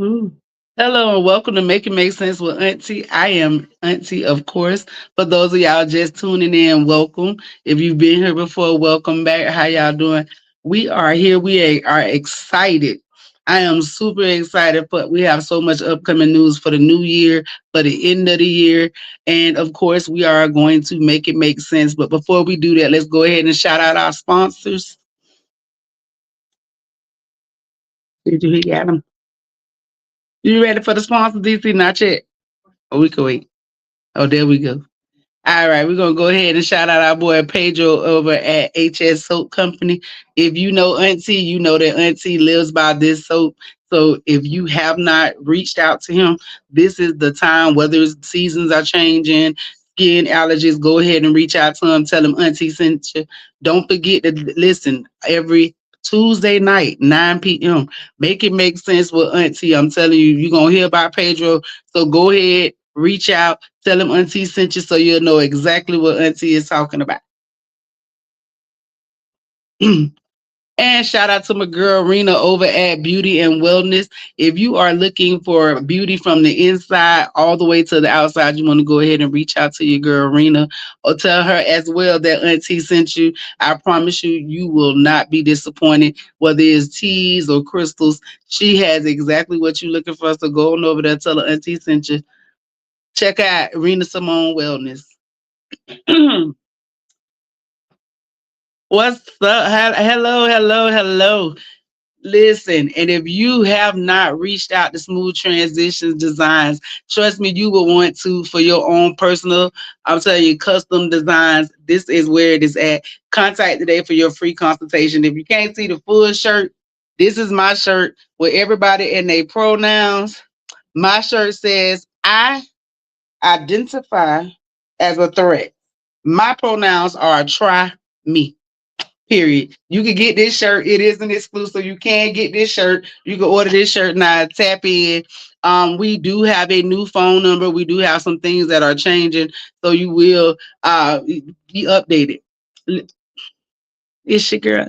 Ooh. Hello and welcome to Make It Make Sense with Auntie. I am Auntie, of course. For those of y'all just tuning in, welcome. If you've been here before, welcome back. How y'all doing? We are here. We are excited. I am super excited, but we have so much upcoming news for the new year, for the end of the year. And of course, we are going to make it make sense. But before we do that, let's go ahead and shout out our sponsors. Did you hear them? You ready for the sponsors, DC? Not yet. Oh, we can wait. Oh, there we go. All right, we're gonna go ahead and shout out our boy Pedro over at HS Soap Company. If you know Auntie, you know that Auntie lives by this soap. So if you have not reached out to him, this is the time. Whether seasons are changing, skin allergies, go ahead and reach out to him. Tell him Auntie sent you. Don't forget to listen every Tuesday night, 9 p.m. Make it make sense with Auntie. I'm telling you, you're gonna hear about Pedro. So go ahead, reach out, tell him Auntie sent you so you'll know exactly what Auntie is talking about. And shout out to my girl Rena over at Beauty and Wellness. If you are looking for beauty from the inside all the way to the outside, you want to go ahead and reach out to your girl Rena or tell her as well that Auntie sent you. I promise you, you will not be disappointed. Whether it's teas or crystals, she has exactly what you're looking for. So go on over there, tell her Auntie sent you. Check out Rena Simone Wellness. What's up? Hello, hello, hello. Listen, and if you have not reached out to Smooth Transitions Designs, trust me, you will want to for your own personal, I'm telling you, custom designs. This is where it is at. Contact today for your free consultation. If you can't see the full shirt, this is my shirt with everybody in their pronouns. My shirt says, I identify as a threat. My pronouns are try me. Period. You can get this shirt. It isn't exclusive. You can get this shirt. You can order this shirt now. Tap in. We do have a new phone number. We do have some things that are changing, so you will be updated. It's your girl.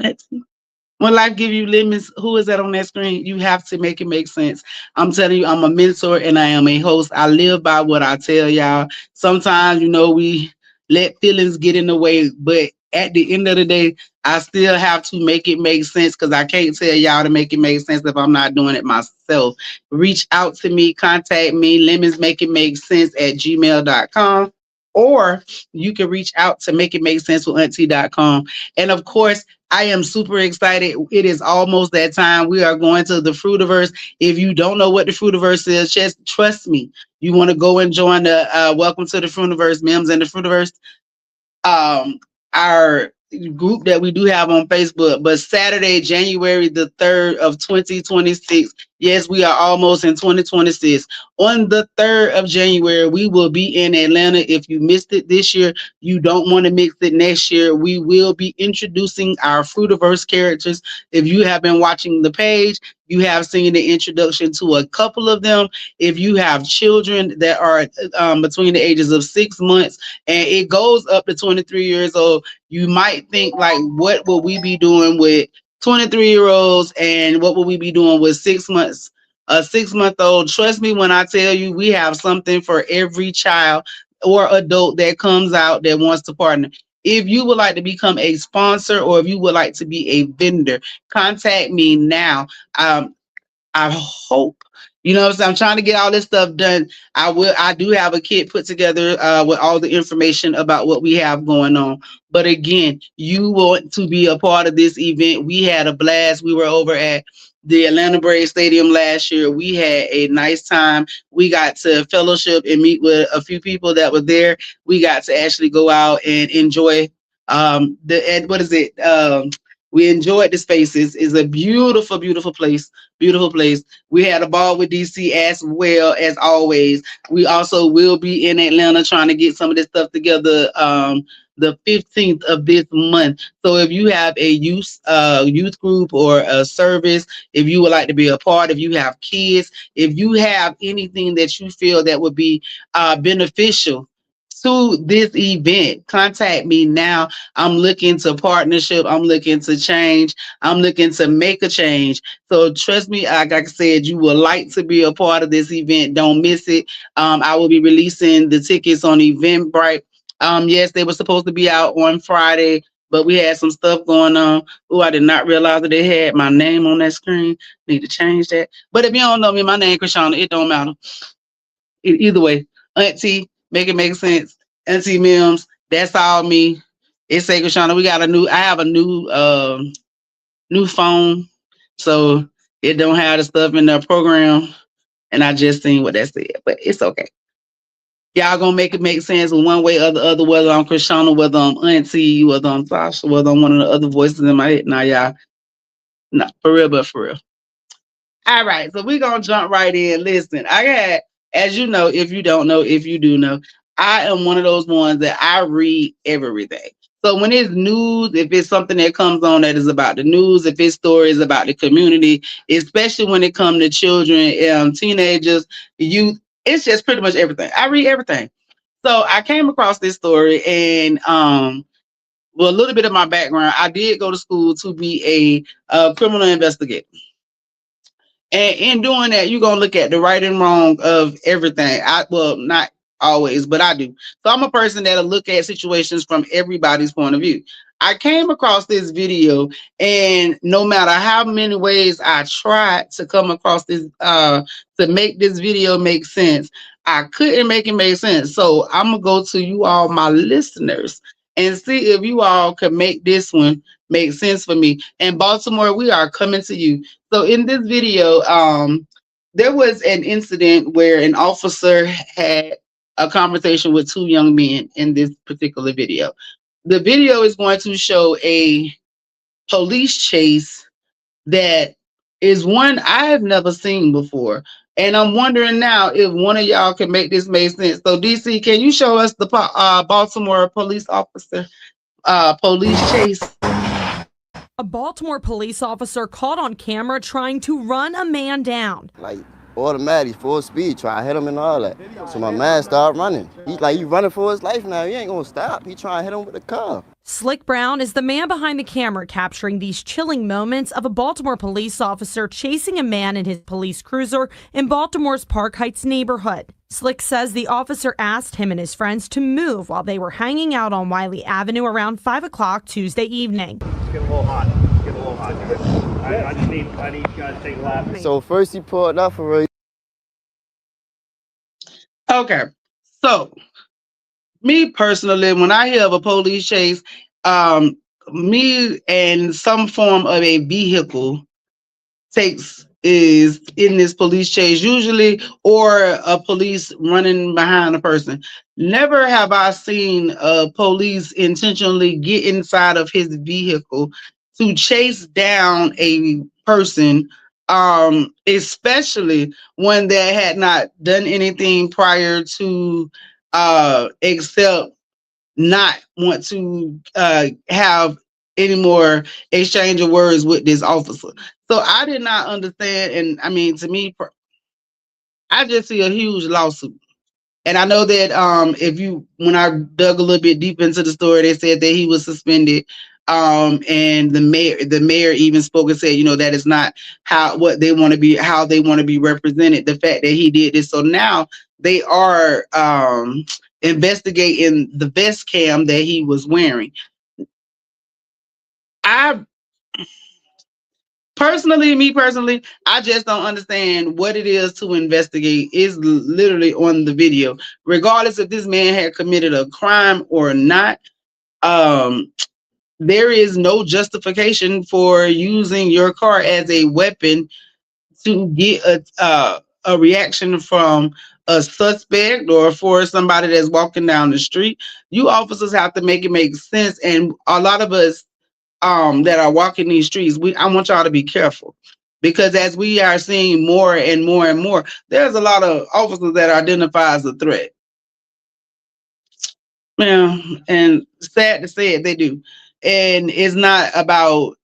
When life give you lemons, who is that on that screen? You have to make it make sense. I'm telling you, I'm a mentor and I am a host. I live by what I tell y'all. Sometimes, we let feelings get in the way, but at the end of the day, I still have to make it make sense because I can't tell y'all to make it make sense if I'm not doing it myself. Reach out to me, contact me, lemons make it make sense at gmail.com. Or you can reach out to make it make sense with auntie.com. And of course, I am super excited. It is almost that time. We are going to the Fruitiverse. If you don't know what the Fruitiverse is, just trust me. You want to go and join the Welcome to the Fruitiverse, Mims and the Fruitiverse. Our group that we do have on Facebook, but Saturday, January the 3rd of 2026. Yes, we are almost in 2026. On the 3rd of January, we will be in Atlanta. If you missed it this year, you don't want to miss it next year. We will be introducing our Fruitiverse characters. If you have been watching the page, you have seen the introduction to a couple of them. If you have children that are between the ages of 6 months and it goes up to 23 years old, you might think like, what will we be doing with 23-year-olds and what will we be doing with 6 months? A 6 month old. Trust me when I tell you, we have something for every child or adult that comes out that wants to partner. If you would like to become a sponsor or if you would like to be a vendor, contact me now. I hope. What I'm saying? I'm trying to get all this stuff done. I do have a kit put together with all the information about what we have going on. But again, you want to be a part of this event. We had a blast. We were over at the Atlanta Braves Stadium last year. We had a nice time. We got to fellowship and meet with a few people that were there. We got to actually go out and enjoy what is it? We enjoyed the spaces. It's a beautiful, beautiful place. Beautiful place. We had a ball with DC as well as always. We also will be in Atlanta trying to get some of this stuff together the 15th of this month. So if you have a youth group or a service, if you would like to be a part, if you have kids, if you have anything that you feel that would be beneficial to this event, contact me now. I'm looking to partnership. I'm looking to change. I'm looking to make a change. So trust me, like I said, you will like to be a part of this event. Don't miss it. I will be releasing the tickets on Eventbrite. Yes, they were supposed to be out on Friday, but we had some stuff going on. Oh, I did not realize that they had my name on that screen. Need to change that. But if you don't know me, my name is Krishana. It don't matter. Either way, Auntie, make it make sense. Auntie Mims, that's all me. It's Sacred Shauna. I have a new phone. So it don't have the stuff in the program. And I just seen what that said. But it's okay. Y'all gonna make it make sense in one way or the other, whether I'm Krishana, whether I'm Auntie, whether I'm Sasha, whether I'm one of the other voices in my head. Now y'all, no, for real, but for real. All right, so we're gonna jump right in. Listen, I got, as you know, if you don't know, if you do know, I am one of those ones that I read everything. So when it's news, if it's something that comes on that is about the news, if it's stories about the community, especially when it comes to children, teenagers, youth, it's just pretty much everything. I read everything. So I came across this story, and well, a little bit of my background. I did go to school to be a criminal investigator. And in doing that, you're gonna look at the right and wrong of everything. Well, not always, but I do. So I'm a person that'll look at situations from everybody's point of view. I came across this video, and no matter how many ways I tried to come across this to make this video make sense, I couldn't make it make sense. So I'm gonna go to you all, my listeners, and see if you all can make this one make sense for me. And Baltimore, we are coming to you. So in this video, there was an incident where an officer had a conversation with two young men in this particular video. The video is going to show a police chase that is one I have never seen before. And I'm wondering now if one of y'all can make this make sense. So DC, can you show us the Baltimore police officer police chase? A Baltimore police officer caught on camera trying to run a man down. Like automatic, full speed, try to hit him and all that. So my man started running. He's like, he running for his life now. He ain't gonna stop. He trying to hit him with a car. Slick Brown is the man behind the camera capturing these chilling moments of a Baltimore police officer chasing a man in his police cruiser in Baltimore's Park Heights neighborhood. Slick says the officer asked him and his friends to move while they were hanging out on Wiley Avenue around 5 o'clock Tuesday evening. It's getting a little hot. It's getting a little hot, guys. I need you guys to take a lap. So first he pulled up for Okay, so me personally, when I hear of a police chase, me and some form of a vehicle is in this police chase usually, or a police running behind a person. Never have I seen a police intentionally get inside of his vehicle to chase down a person, especially when they had not done anything prior to except not want to have any more exchange of words with this officer. So I did not understand, and I mean, to me, I just see a huge lawsuit. And I know that when I dug a little bit deep into the story, they said that he was suspended. And the mayor even spoke and said, that is not how they want to be represented. The fact that he did this. So now they are investigating the vest cam that he was wearing. Me personally, I just don't understand what it is to investigate. Is literally on the video, regardless if this man had committed a crime or not. There is no justification for using your car as a weapon to get a reaction from a suspect or for somebody that's walking down the street. You officers have to make it make sense, and a lot of us that are walking these streets, I want y'all to be careful, because as we are seeing more and more and more, there's a lot of officers that identify as a threat. Yeah, and sad to say it, they do. And it's not about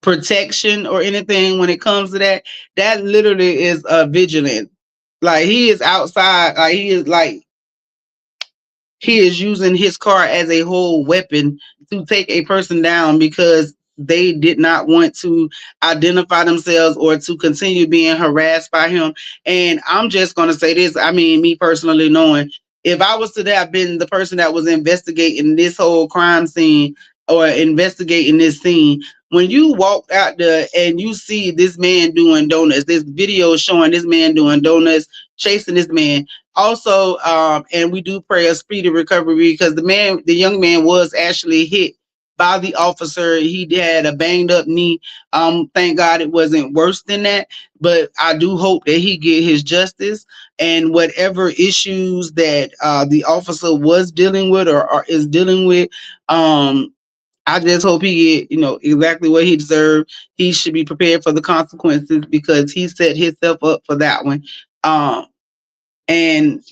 protection or anything when it comes to that. That literally is a vigilant. Like, he is outside. Like, he is like he is using his car as a whole weapon to take a person down because they did not want to identify themselves or to continue being harassed by him. And I'm just going to say this. I mean, me personally knowing, if I was to have been the person that was investigating this whole crime scene or investigating this scene, when you walk out there and you see this man doing donuts, this video showing this man doing donuts, chasing this man, also, and we do pray a speedy recovery because the young man was actually hit by the officer. He had a banged up knee. Thank God it wasn't worse than that, but I do hope that he get his justice, and whatever issues that the officer was dealing with or is dealing with. I just hope he get, exactly what he deserved. He should be prepared for the consequences because he set himself up for that one. Um,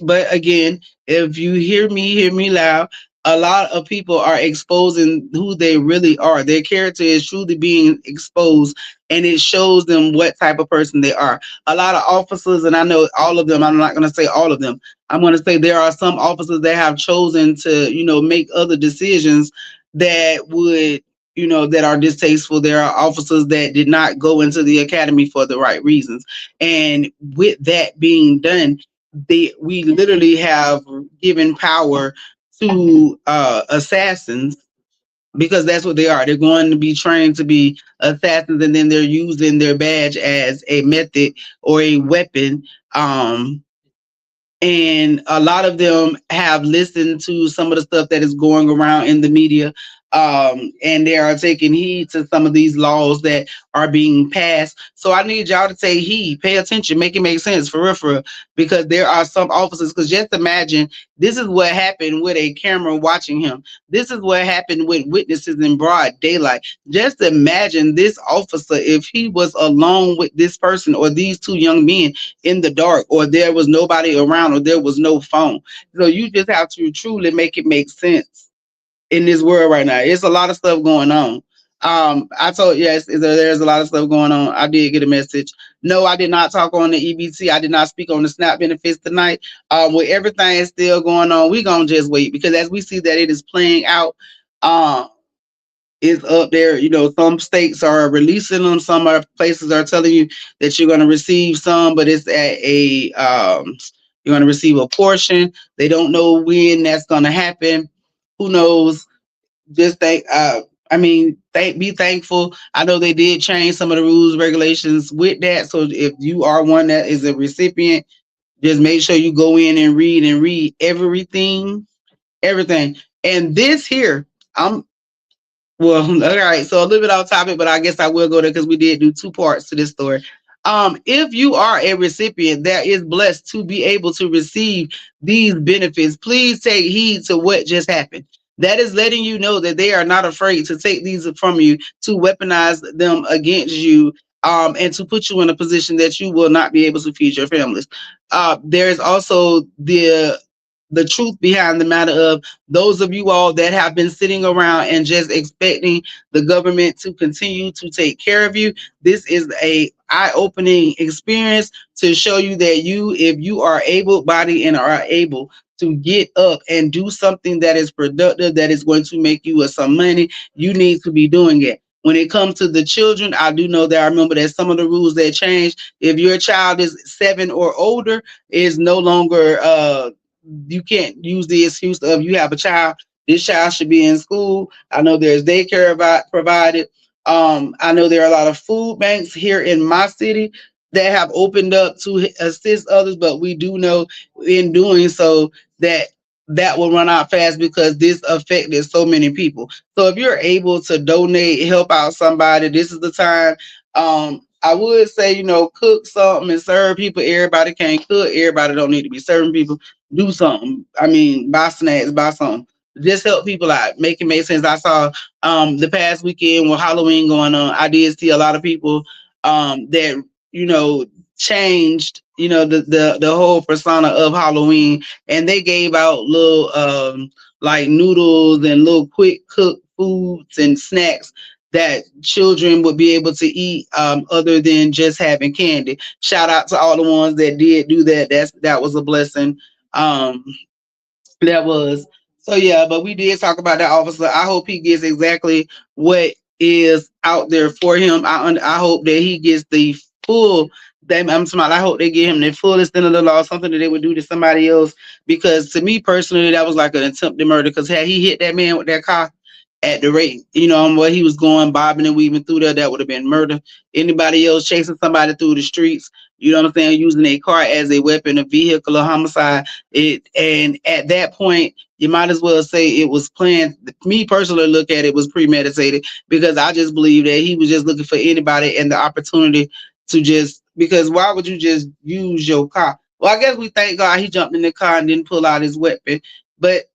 but again, if you hear me loud. A lot of people are exposing who they really are. Their character is truly being exposed, and it shows them what type of person they are. A lot of officers, and I know all of them, I'm not going to say all of them. I'm going to say there are some officers that have chosen to, make other decisions that would, that are distasteful. There are officers that did not go into the academy for the right reasons. And with that being done, we literally have given power to assassins, because that's what they are. They're going to be trained to be assassins, and then they're using their badge as a method or a weapon. And a lot of them have listened to some of the stuff that is going around in the media, and they are taking heed to some of these laws that are being passed. So I need y'all to take heed, pay attention, make it make sense for real, because there are some officers. Because just imagine, this is what happened with a camera watching him. This is what happened with witnesses in broad daylight. Just imagine this officer, if he was alone with this person or these two young men in the dark, or there was nobody around, or there was no phone. So you just have to truly make it make sense in this world right now. It's a lot of stuff going on. I told, yes, there's a lot of stuff going on. I did get a message. No, I did not talk on the EBT. I did not speak on the SNAP benefits tonight. With everything is still going on, we gonna just wait, because as we see that it is playing out, is up there. Some states are releasing them. Some other places are telling you that you're going to receive some, but it's at you're going to receive a portion. They don't know when that's going to happen. Who knows? Just be thankful. I know they did change some of the rules, regulations with that. So if you are one that is a recipient, just make sure you go in and read everything. And this here, well, all right. So a little bit off topic, but I guess I will go there because we did do two parts to this story. If you are a recipient that is blessed to be able to receive these benefits, please take heed to what just happened. That is letting you know that they are not afraid to take these from you, to weaponize them against you, and to put you in a position that you will not be able to feed your families. There's also the truth behind the matter of those of you all that have been sitting around and just expecting the government to continue to take care of you. This is a eye-opening experience to show you that if you are able-bodied and are able to get up and do something that is productive, that is going to make you some money, you need to be doing it. When it comes to the children, I do know that I remember that some of the rules that changed. If your child is 7 or older, is no longer you can't use the excuse of you have a child. This child should be in school. I know there's daycare provided. I know there are a lot of food banks here in my city that have opened up to assist others, but we do know in doing so that will run out fast because this affected so many people. So if you're able to donate, help out somebody, this is the time. I would say, cook something and serve people. Everybody can't cook. Everybody don't need to be serving people. Do something. Buy snacks, buy something. Just help people out. Make it make sense. I saw the past weekend with Halloween going on, I did see a lot of people that, changed, the whole persona of Halloween, and they gave out little like noodles and little quick cook foods and snacks that children would be able to eat, other than just having candy. Shout out to all the ones that did do that. That was a blessing. That was so yeah, but we did talk about that officer. I hope he gets exactly what is out there for him. I hope that he gets the full. I'm smart. I hope they give him the full extent of the law, something that they would do to somebody else. Because to me personally, that was like an attempted murder. Because had he hit that man with that car at the rate, where he was going, bobbing and weaving through there, that would have been murder. Anybody else chasing somebody through the streets, you know what I'm saying, using a car as a weapon, a vehicle, or homicide, and at that point, you might as well say it was planned. Me personally, look at it was premeditated because I just believe that he was just looking for anybody and the opportunity to just because why would you just use your car? Well, I guess we thank God he jumped in the car and didn't pull out his weapon, but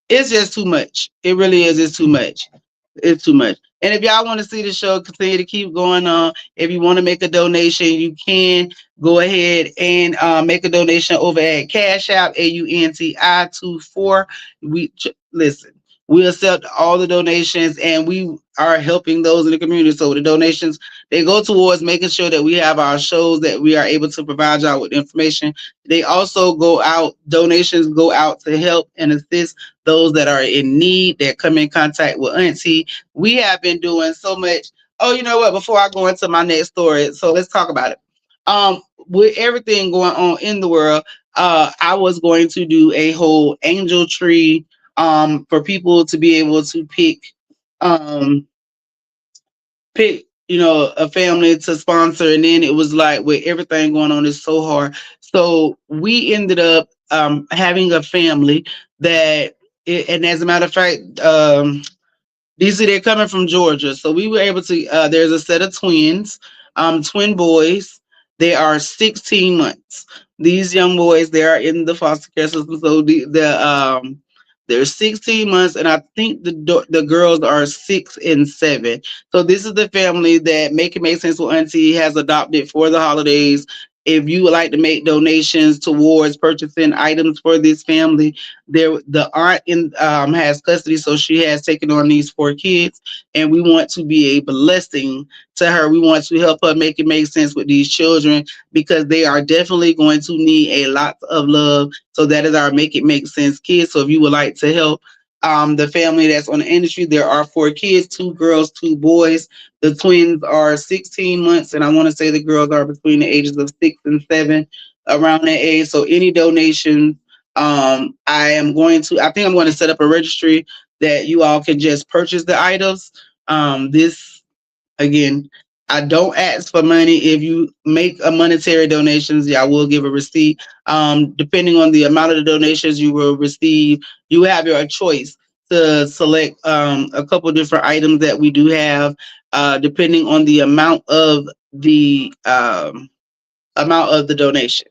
it's just too much. It really is. It's too much. It's too much. And if y'all want to see the show continue to keep going on, if you want to make a donation, you can go ahead and make a donation over at Cash App AUNTI24. Listen. We accept all the donations, and we are helping those in the community. So the donations they go towards making sure that we have our shows that we are able to provide y'all with information. They also go out. Donations go out to help and assist those that are in need that come in contact with Auntie. We have been doing so much. Oh, you know what? Before I go into my next story, so let's talk about it. With everything going on in the world, I was going to do a whole angel tree for people to be able to um pick a family to sponsor, and then it was like with everything going on it's so hard, so we ended up having a family that and as a matter of fact, these are they're coming from Georgia. So we were able to there's a set of twins, twin boys. They are 16 months. These young boys, they are in the foster care system. So they're 16 months, and I think the girls are 6 and 7. So this is the family that Make It Make Sense with Auntie has adopted for the holidays. If you would like to make donations towards purchasing items for this family, the aunt has custody, so she has taken on these 4 kids, and we want to be a blessing to her. We want to help her make it make sense with these children because they are definitely going to need a lot of love. So that is our Make It Make Sense kids. So if you would like to help the family that's on the industry, there are 4 kids, 2 girls, 2 boys. The twins are 16 months, and I want to say the girls are between the ages of 6 and 7, around that age. So any donations, I think I'm going to set up a registry that you all can just purchase the items. This again, I don't ask for money. If you make a monetary donations, yeah, I will give a receipt. Depending on the amount of the donations you will receive, you have your choice to select a couple different items that we do have, depending on the amount of the donation.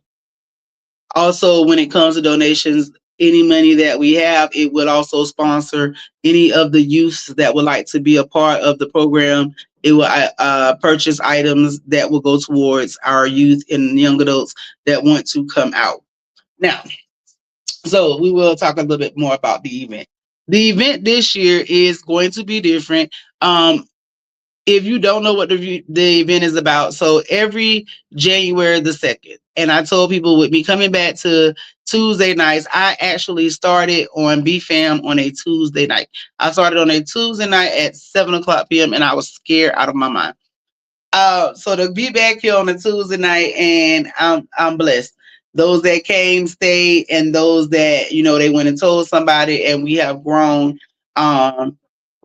Also, when it comes to donations, any money that we have, it will also sponsor any of the youths that would like to be a part of the program. It will purchase items that will go towards our youth and young adults that want to come out. Now, so we will talk a little bit more about the event. The event this year is going to be different. If you don't know what the event is about, so every January the 2nd, and I told people with me coming back to Tuesday nights, I actually started on BFAM on a Tuesday night. I started on a Tuesday night at 7 o'clock p.m. and I was scared out of my mind. So to be back here on a Tuesday night, and I'm blessed. Those that came stayed, and those that they went and told somebody, and we have grown.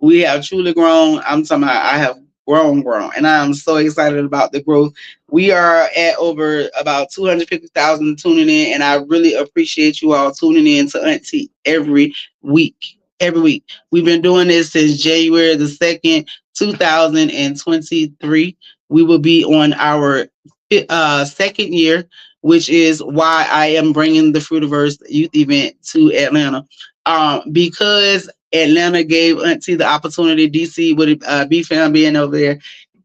We have truly grown. I'm talking about I have grown, and I'm so excited about the growth. We are at over about 250,000 tuning in, and I really appreciate you all tuning in to Auntie every week. Every week. We've been doing this since January the 2nd, 2023. We will be on our second year, which is why I am bringing the Fruitiverse Youth Event to Atlanta. Because Atlanta gave Auntie the opportunity, DC with BFAM being over there,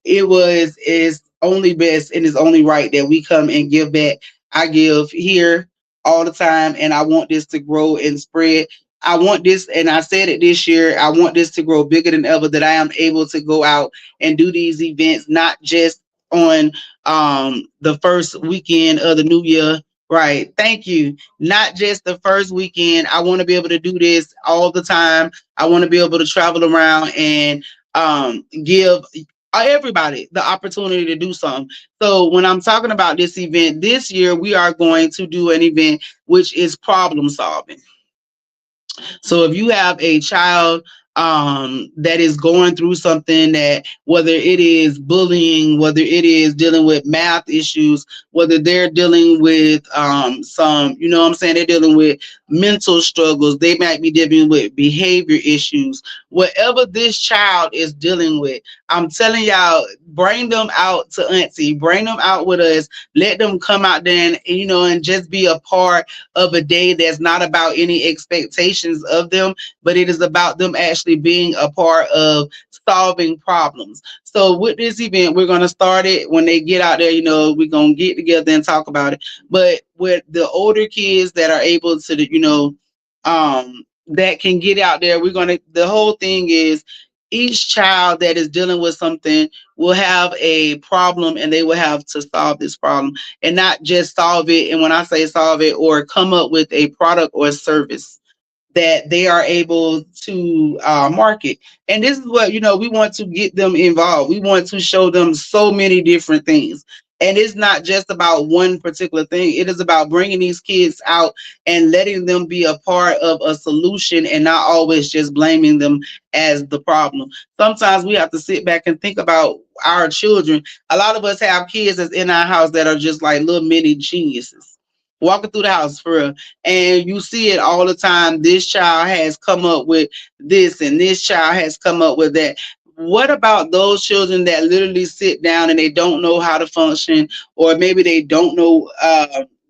is only best and it's only right that we come and give back. I give here all the time, and I want this to grow and spread. I want this, and I said it this year, I want this to grow bigger than ever, that I am able to go out and do these events, not just on the first weekend of the new year, Right. Thank you. Not just the first weekend. I want to be able to do this all the time. I want to be able to travel around and give everybody the opportunity to do something. So when I'm talking about this event this year, we are going to do an event which is problem solving. So if you have a child that is going through something, that whether it is bullying, whether it is dealing with math issues, whether they're dealing with some, you know what I'm saying, they're dealing with mental struggles, they might be dealing with behavior issues, whatever this child is dealing with, I'm telling y'all, bring them out to Auntie, bring them out with us, let them come out there and, you know, and just be a part of a day that's not about any expectations of them, but it is about them actually being a part of solving problems. So with this event, we're going to start it when they get out there, you know, we're going to get together and talk about it. But with the older kids that are able to, you know, that can get out there, we're going to, the whole thing is each child that is dealing with something will have a problem and they will have to solve this problem, and not just solve it. And when I say solve it, or come up with a product or service that they are able to market. And this is what, you know, we want to get them involved. We want to show them so many different things. And it's not just about one particular thing. It is about bringing these kids out and letting them be a part of a solution and not always just blaming them as the problem. Sometimes we have to sit back and think about our children. A lot of us have kids that's in our house that are just like little mini geniuses walking through the house for real. And you see it all the time. This child has come up with this and this child has come up with that. What about those children that literally sit down and they don't know how to function, or maybe they don't know,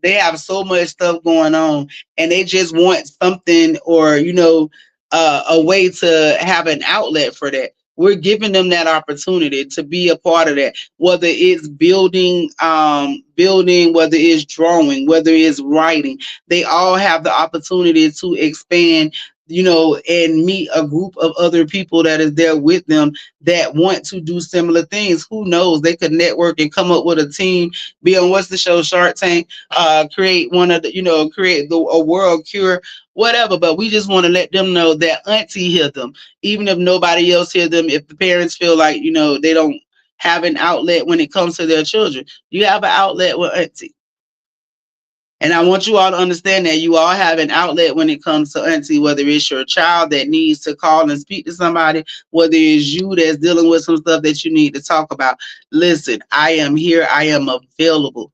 they have so much stuff going on and they just want something, or, you know, a way to have an outlet for that. We're giving them that opportunity to be a part of that, whether it's building, whether it's drawing, whether it's writing. They all have the opportunity to expand, you know, and meet a group of other people that is there with them that want to do similar things. Who knows, they could network and come up with a team, be on, what's the show, Shark Tank, create one of the, you know, create a world cure, whatever. But we just want to let them know that Auntie hear them, even if nobody else hear them. If the parents feel like, you know, they don't have an outlet when it comes to their children, you have an outlet with Auntie. And I want you all to understand that you all have an outlet when it comes to Auntie, whether it's your child that needs to call and speak to somebody, whether it's you that's dealing with some stuff that you need to talk about. Listen, I am here. I am available.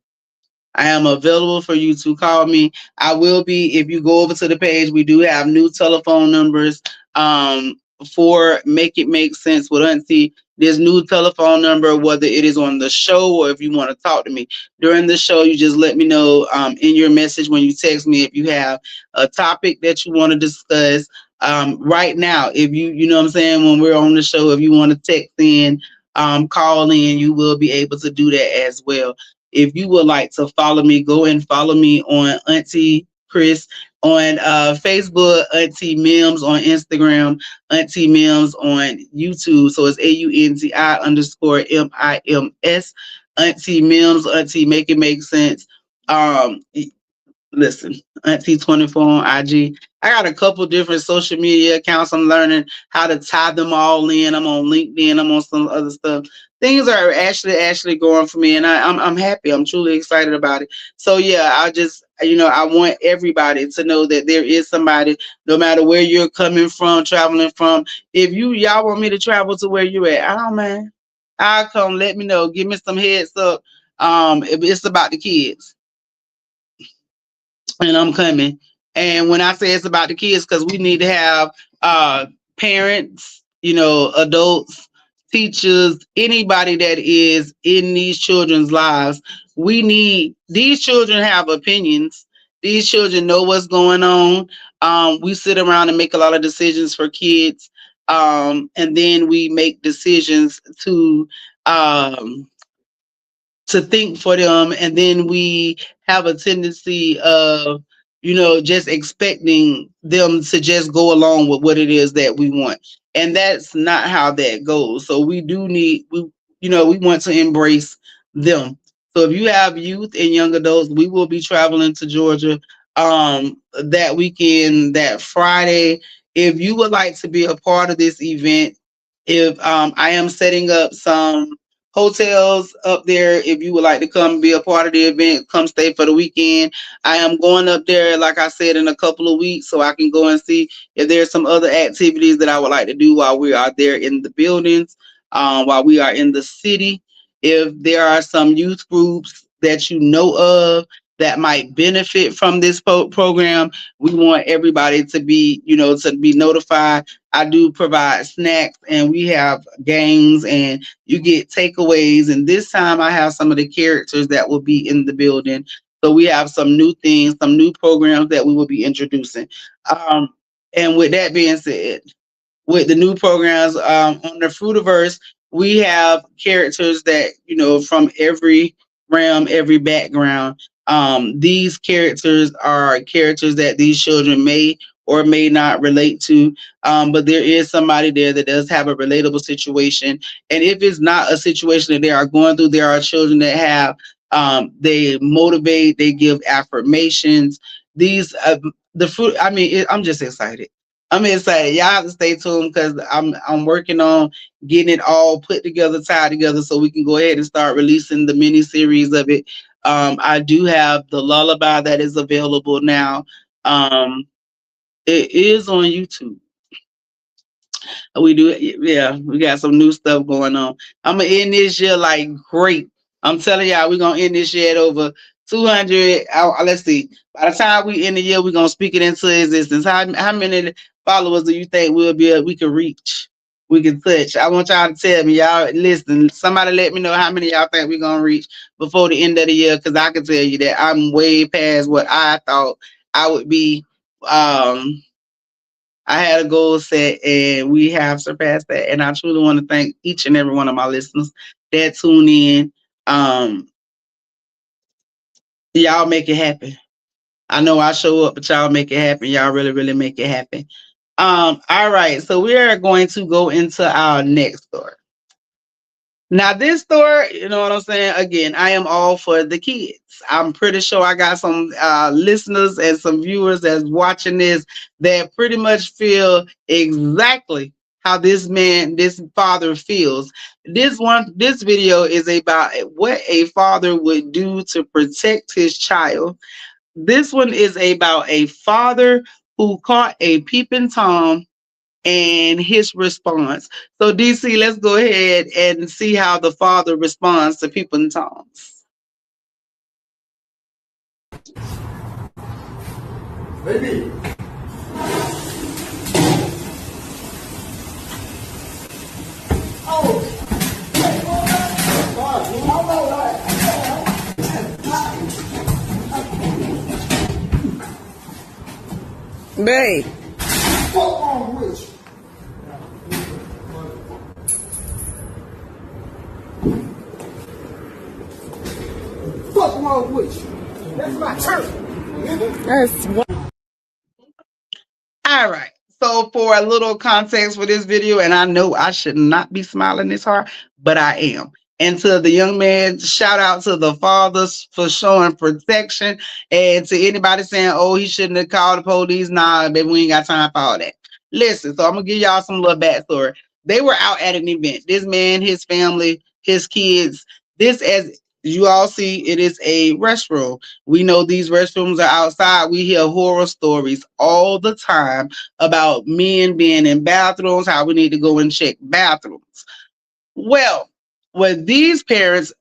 I am available for you to call me. I will be, if you go over to the page, we do have new telephone numbers for Make It Make Sense with Auntie. This new telephone number, whether it is on the show or if you want to talk to me during the show, you just let me know in your message when you text me if you have a topic that you want to discuss. Right now, if you know what I'm saying, when we're on the show, if you want to text in, call in, you will be able to do that as well. If you would like to follow me, go and follow me on Auntie Chris on Facebook, Auntie Mims on Instagram, Auntie Mims on YouTube. So it's AUNTI_MIMS. Auntie Mims, Auntie Make It Make Sense. Um, Listen, Auntie 24 on IG. I got a couple different social media accounts. I'm learning how to tie them all in. I'm on LinkedIn. I'm on some other stuff. Things are actually going for me, and I'm happy. I'm truly excited about it. So yeah, I just, you know, I want everybody to know that there is somebody, no matter where you're coming from, traveling from. If y'all want me to travel to where you at, I don't mind. I'll come. Let me know. Give me some heads up. It's about the kids, and I'm coming. And when I say it's about the kids, because we need to have parents, you know, adults, teachers, anybody that is in these children's lives. We need, these children have opinions. These children know what's going on. We sit around and make a lot of decisions for kids. And then we make decisions to think for them, and then we have a tendency of, you know, just expecting them to just go along with what it is that we want, and that's not how that goes. So we do need, we, you know, we want to embrace them. So if you have youth and young adults, we will be traveling to Georgia that weekend, that Friday. If you would like to be a part of this event, if I am setting up some hotels up there, if you would like to come be a part of the event, come stay for the weekend. I am going up there, like I said, in a couple of weeks, so I can go and see if there's some other activities that I would like to do while we are there in the buildings, while we are in the city. If there are some youth groups that you know of that might benefit from this program, we want everybody to be, to be notified. I do provide snacks and we have games and you get takeaways. And this time I have some of the characters that will be in the building. So we have some new things, some new programs that we will be introducing. And with that being said, with the new programs on the Fruitiverse, we have characters that, from every realm, every background. These characters are characters that these children may or may not relate to, but there is somebody there that does have a relatable situation. And if it's not a situation that they are going through, there are children that have, they motivate, they give affirmations. These, the fruit, I'm just excited. I'm excited. Y'all have to stay tuned because I'm working on getting it all put together, tied together, so we can go ahead and start releasing the mini series of it. I do have the lullaby that is available now. It is on YouTube. We do, yeah. We got some new stuff going on. I'm gonna end this year like great. I'm telling y'all, we're gonna end this year at over 200. Let's see. By the time we end the year, we're gonna speak it into existence. How many followers do you think we can reach? We can touch. I want y'all to tell me, y'all. Listen, somebody let me know how many y'all think we're gonna reach before the end of the year, because I can tell you that I'm way past what I thought I would be. I had a goal set and we have surpassed that. And I truly want to thank each and every one of my listeners that tune in. Y'all make it happen. I know I show up, but y'all make it happen. Y'all really, really make it happen. All right. So we are going to go into our next story. Now, this story, you know what I'm saying? Again, I am all for the kids. I'm pretty sure I got some listeners and some viewers that's watching this that pretty much feel exactly how this father feels. This video is about what a father would do to protect his child. This one is about a father who caught a peeping Tom and his response. So, DC, let's go ahead and see how the father responds to people in tongues. Baby. Oh. Babe. Fuck wrong with you? Fuck wrong with you? That's my church. That's what. All right. So, for a little context for this video, and I know I should not be smiling this hard, but I am. And to the young man, shout out to the fathers for showing protection. And to anybody saying, oh, he shouldn't have called the police. Nah, baby, we ain't got time for all that. Listen, so I'm going to give y'all some little backstory. They were out at an event. This man, his family, his kids. This, as you all see, it is a restroom. We know these restrooms are outside. We hear horror stories all the time about men being in bathrooms, how we need to go and check bathrooms. Well, with these parents,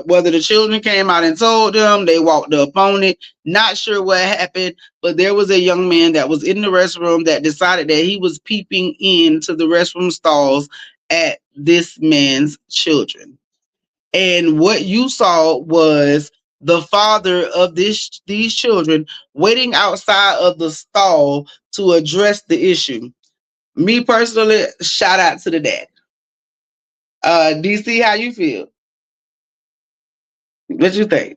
whether the children came out and told them, they walked up on it, not sure what happened, but there was a young man that was in the restroom that decided that he was peeping into the restroom stalls at this man's children. And what you saw was the father of these children waiting outside of the stall to address the issue. Me personally, shout out to the dad. DC, how you feel? What you think?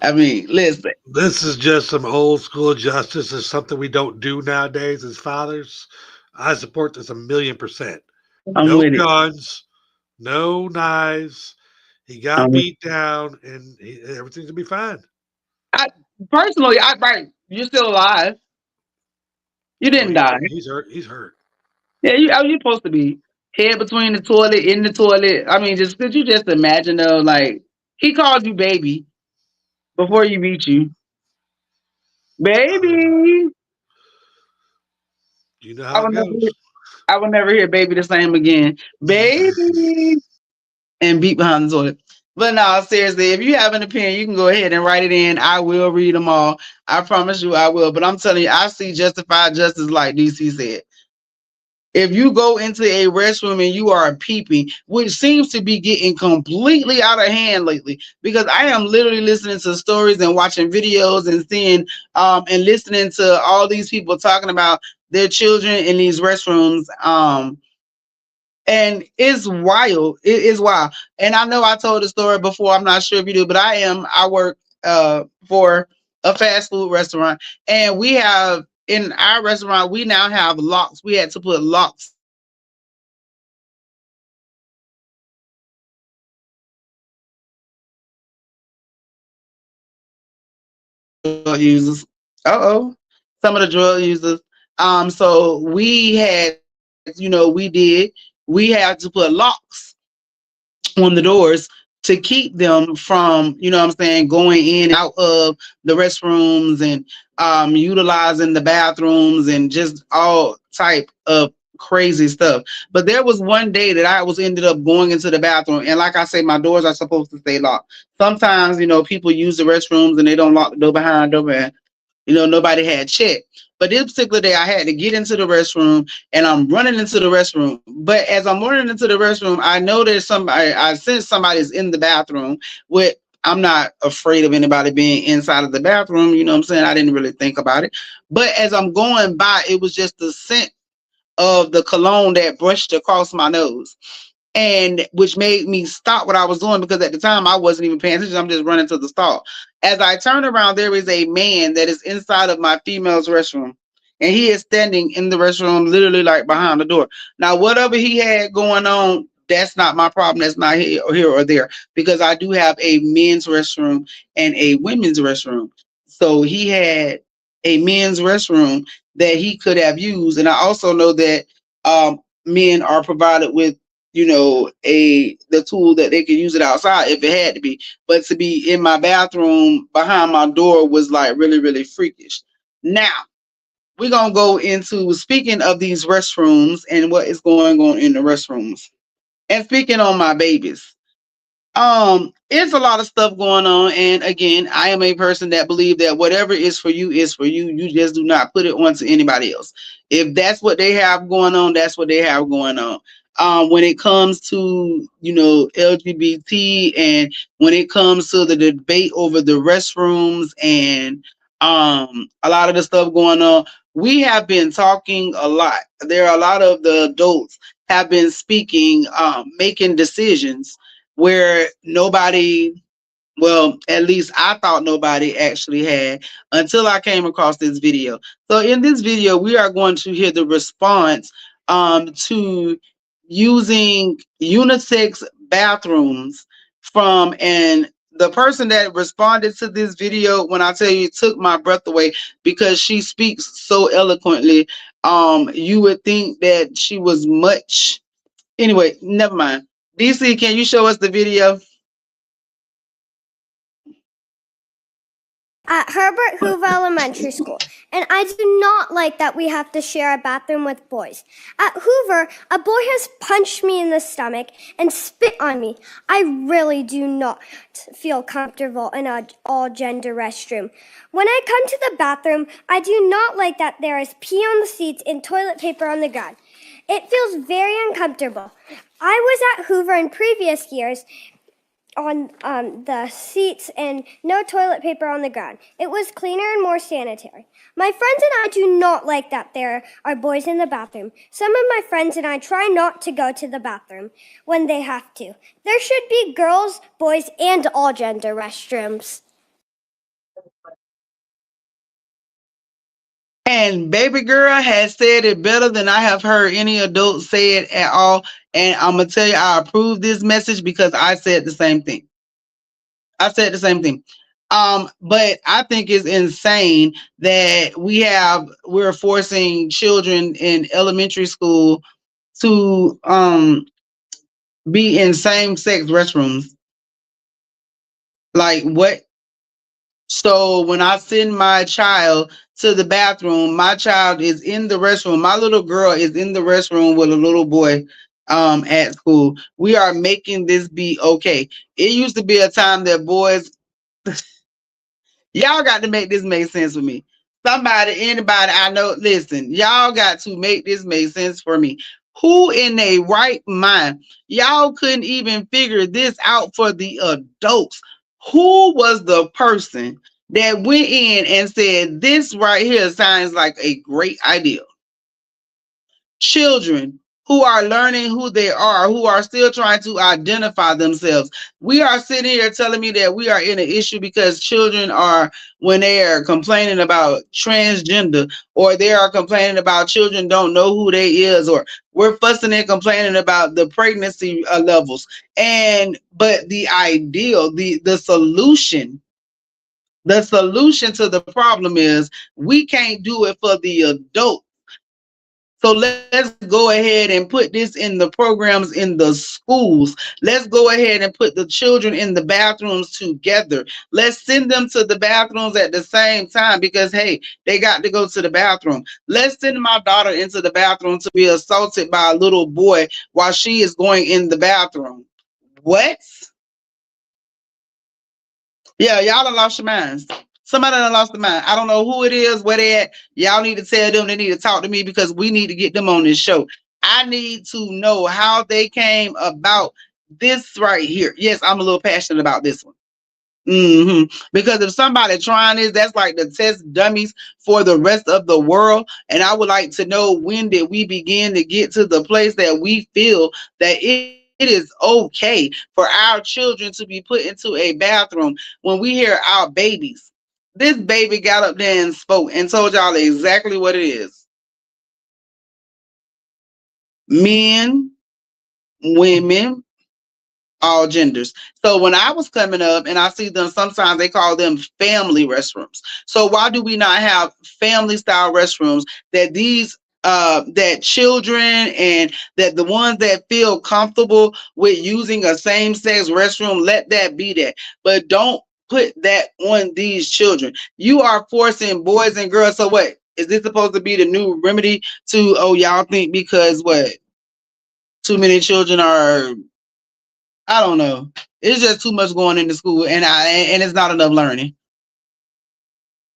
I mean, listen. This is just some old school justice. It's something we don't do nowadays as fathers. I support this 1,000,000%. I'm No with it. guns, no knives. He got beat down, and everything's gonna be fine. I personally, right, you're still alive. You Oh, didn't die. he's hurt. He's hurt. Yeah, you're supposed to be head between the toilet, in the toilet. I mean, just could you just imagine though, like he called you baby before he beat you, Do baby. you know I how will it never, goes? I will never hear baby the same again, baby, and beat behind the toilet. But no, seriously, if you have an opinion, you can go ahead and write it in. I will read them all. I promise you, I will. But I'm telling you, I see justified justice, like DC said. If you go into a restroom and you are peeping, which seems to be getting completely out of hand lately, because I am literally listening to stories and watching videos and seeing and listening to all these people talking about their children in these restrooms. And it's wild. It is wild. And I know I told the story before. I'm not sure if you do, but I work for a fast food restaurant, and we have in our restaurant we now have locks. We had to put locks drug users. Some of the drug users. So we had, we had to put locks on the doors to keep them from, what I'm saying, going in and out of the restrooms and utilizing the bathrooms and just all type of crazy stuff. But there was one day that I was ended up going into the bathroom, and like I say, my doors are supposed to stay locked. Sometimes, people use the restrooms and they don't lock the door behind them, nobody had checked. But this particular day, I had to get into the restroom, and I'm running into the restroom. But as I'm running into the restroom, I know there's somebody. I sense somebody's in the bathroom. With I'm not afraid of anybody being inside of the bathroom. You know what I'm saying? I didn't really think about it. But as I'm going by, it was just the scent of the cologne that brushed across my nose, and which made me stop what I was doing, because at the time I wasn't even paying attention. I'm just running to the stall. As I turn around, there is a man that is inside of my female's restroom, and he is standing in the restroom, literally like behind the door. Now, whatever he had going on, that's not my problem. That's not here or there, because I do have a men's restroom and a women's restroom. So he had a men's restroom that he could have used, and I also know that men are provided with the tool that they could use it outside if it had to be. But to be in my bathroom behind my door was like really, really freakish. Now we're gonna go into speaking of these restrooms and what is going on in the restrooms. And speaking on my babies, it's a lot of stuff going on, and again, I am a person that believe that whatever is for you is for you. You just do not put it onto anybody else. If that's what they have going on, that's what they have going on. When it comes to LGBT, and when it comes to the debate over the restrooms, and a lot of the stuff going on, we have been talking a lot. There are a lot of the adults have been speaking, making decisions where nobody, well, at least I thought nobody actually had, until I came across this video. So in this video, we are going to hear the response to using unisex bathrooms from, and the person that responded to this video, when I tell you, took my breath away, because she speaks so eloquently. You would think that she was much. Anyway, never mind. DC, can you show us the video? At Herbert Hoover Elementary School, and I do not like that we have to share a bathroom with boys. At Hoover, a boy has punched me in the stomach and spit on me. I really do not feel comfortable in an all-gender restroom. When I come to the bathroom, I do not like that there is pee on the seats and toilet paper on the ground. It feels very uncomfortable. I was at Hoover in previous years, on the seats and no toilet paper on the ground. It was cleaner and more sanitary. My friends and I do not like that there are boys in the bathroom. Some of my friends and I try not to go to the bathroom when they have to. There should be girls, boys, and all gender restrooms. And baby girl has said it better than I have heard any adult say it at all. And I'm gonna tell you, I approve this message because I said the same thing. I said the same thing. But I think it's insane that we're forcing children in elementary school to be in same sex restrooms. Like what? So when I send my child to the bathroom, my child is in the restroom. My little girl is in the restroom with a little boy at school. We are making this be okay. It used to be a time that boys, y'all got to make this make sense for me. Somebody, anybody I know, listen, y'all got to make this make sense for me. Who in a right mind? Y'all couldn't even figure this out for the adults. Who was the person that went in and said, this right here sounds like a great idea? Children who are learning who they are, who are still trying to identify themselves. We are sitting here telling me that we are in an issue because children are, when they are complaining about transgender, or they are complaining about children don't know who they is, or we're fussing and complaining about the pregnancy levels. But the ideal, the solution to the problem is we can't do it for the adult. So let's go ahead and put this in the programs in the schools. Let's go ahead and put the children in the bathrooms together. Let's send them to the bathrooms at the same time because, hey, they got to go to the bathroom. Let's send my daughter into the bathroom to be assaulted by a little boy while she is going in the bathroom. What? Yeah, y'all done lost your minds. Somebody done lost their mind. I don't know who it is, where they at. Y'all need to tell them they need to talk to me because we need to get them on this show. I need to know how they came about this right here. Yes, I'm a little passionate about this one. Because if somebody trying this, that's like the test dummies for the rest of the world. And I would like to know, when did we begin to get to the place that we feel that it is okay for our children to be put into a bathroom when we hear our babies? This baby got up there and spoke and told y'all exactly what it is. Men, women, all genders. So when I was coming up and I see them, sometimes they call them family restrooms. So why do we not have family style restrooms that that children and that the ones that feel comfortable with using a same sex restroom, let that be that. But don't put that on these children. You are forcing boys and girls. So what? Is this supposed to be the new remedy to, oh, y'all think because what? Too many children are, I don't know. It's just too much going into school, and it's not enough learning.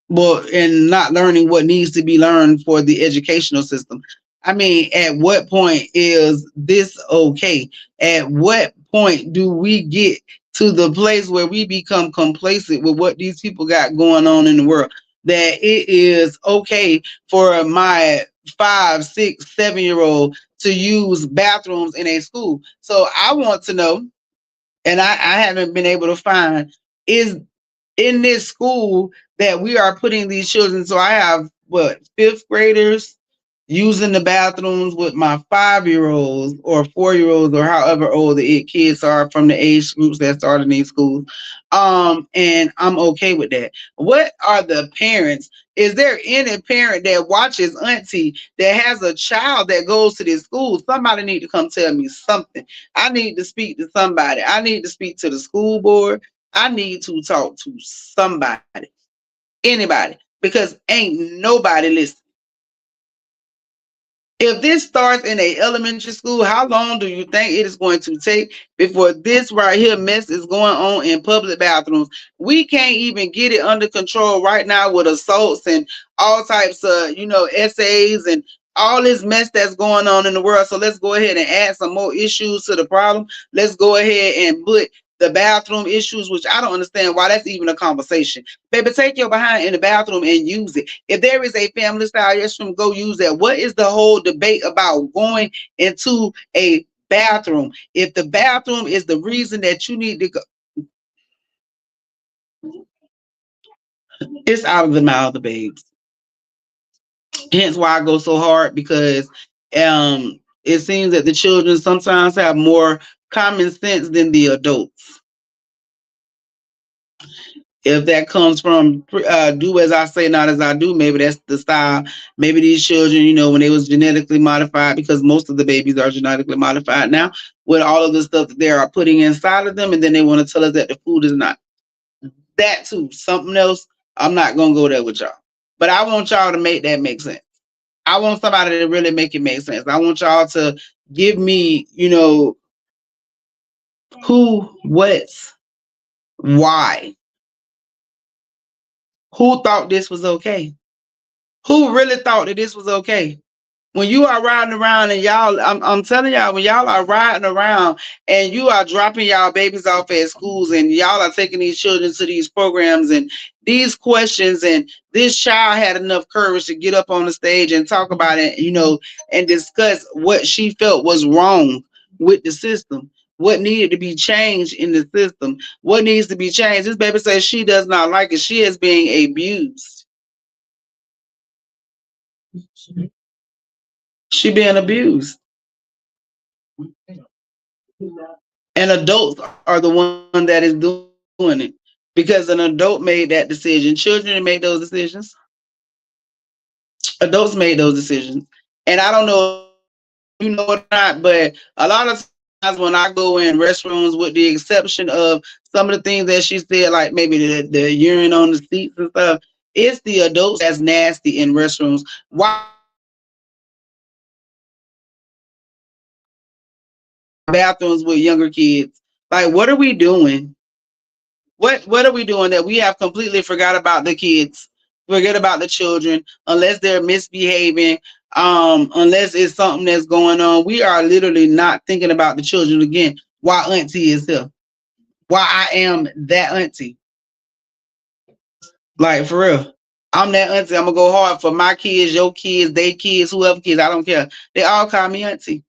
Well, and not learning what needs to be learned for the educational system. I mean, at what point is this okay? At what point do we get to the place where we become complacent with what these people got going on in the world? That it is okay for my 5, 6, 7-year-old to use bathrooms in a school. So I want to know, and I haven't been able to find, is in this school that we are putting these children. So I have fifth graders using the bathrooms with my 5-year-olds or 4-year-olds or however old the kids are from the age groups that start in these schools. And I'm okay with that. What are the parents? Is there any parent that watches Auntie that has a child that goes to this school? Somebody need to come tell me something. I need to speak to somebody. I need to speak to the school board. I need to talk to somebody, anybody, because ain't nobody listening. If this starts in a elementary school, how long do you think it is going to take before this right here mess is going on in public bathrooms? We can't even get it under control right now with assaults and all types of, essays and all this mess that's going on in the world. So let's go ahead and add some more issues to the problem. Let's go ahead and put the bathroom issues, which I don't understand why that's even a conversation. Baby, take your behind in the bathroom and use it. If there is a family style restroom, go use that. What is the whole debate about going into a bathroom? If the bathroom is the reason that you need to go, it's out of the mouth of the babes. Hence why I go so hard, because it seems that the children sometimes have more common sense than the adults. If that comes from do as I say, not as I do, maybe that's the style. Maybe these children, you know, when they was genetically modified, because most of the babies are genetically modified now, with all of the stuff that they are putting inside of them, and then they want to tell us that the food is not. That too, something else. I'm not gonna go there with y'all, but I want y'all to make that make sense. I want somebody to really make it make sense. I want y'all to give me, you know, who, what's, why. Who thought this was okay? Who really thought that this was okay? When you are riding around and y'all, I'm telling y'all, when y'all are riding around and you are dropping y'all babies off at schools and y'all are taking these children to these programs and these questions, and this child had enough courage to get up on the stage and talk about it, you know, and discuss what she felt was wrong with the system, what needed to be changed in the system, what needs to be changed. This baby says she does not like it. She is being abused. She being abused. And adults are the one that is doing it, because an adult made that decision. Children made those decisions. Adults made those decisions. And I don't know if you know or not, but a lot of times when I go in restrooms, with the exception of some of the things that she said, like maybe the urine on the seats and stuff, it's the adults that's nasty in restrooms. Why bathrooms with younger kids? Like, what are we doing? What are we doing that we have completely forgot about the kids, forget about the children, unless they're misbehaving, unless it's something that's going on. We are literally not thinking about the children again. Why Auntie is here? Why I am that auntie? Like, for real. I'm that auntie. I'm gonna go hard for my kids, your kids, they kids, whoever kids. I don't care. They all call me auntie.